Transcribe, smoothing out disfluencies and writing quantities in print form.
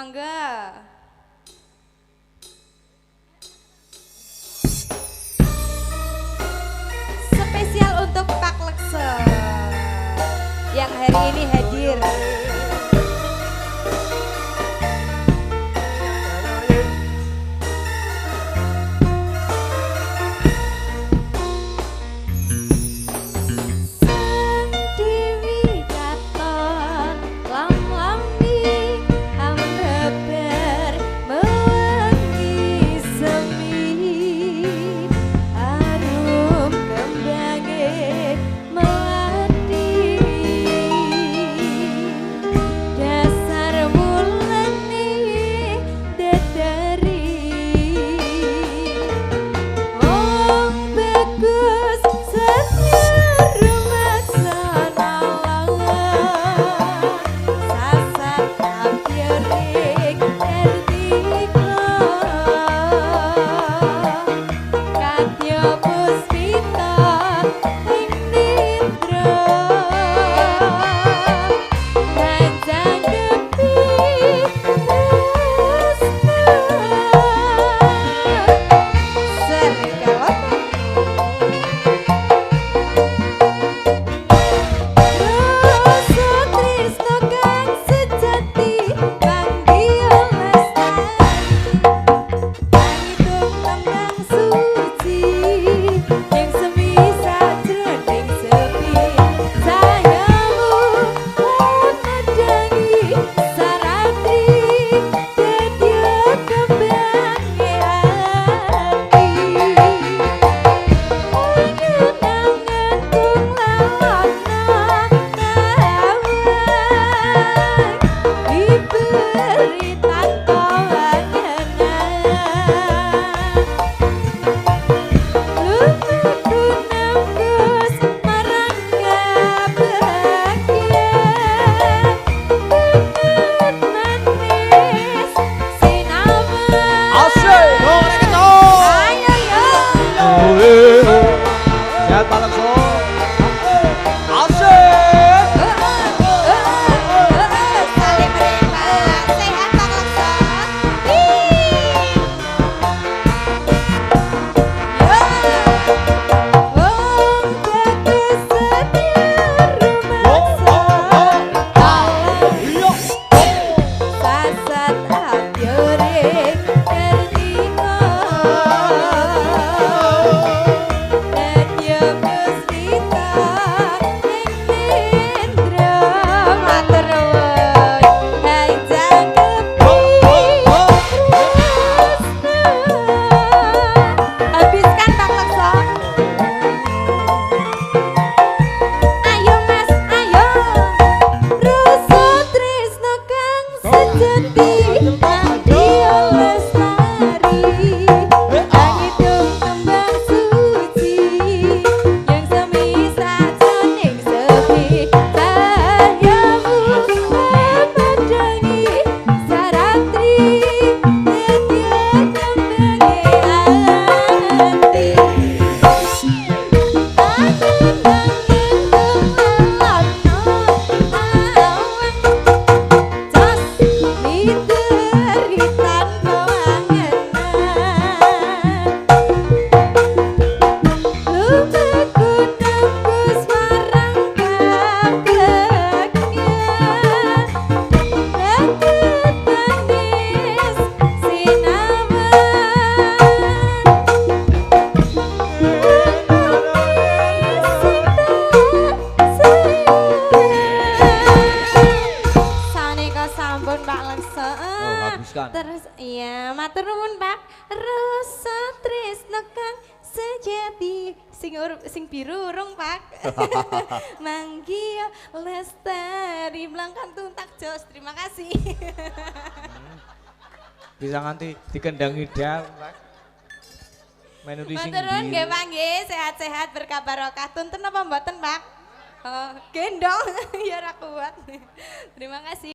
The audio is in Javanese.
Mangga. Spesial untuk Pak Lekse yang hari ini hadir. Terus iya matur nuwun Pak. Rasa tresno kang sejati sing biru urung Pak. Manggih lestari blangkan tuntak jos. Terima kasih. Bisa nganti dikendangi dang Pak. Menu di sing biru. Matur nuwun nggih Pak nggih, sehat-sehat berkah barokah. Tuntun apa mboten Pak? Gendong ya ora kuat. Terima kasih.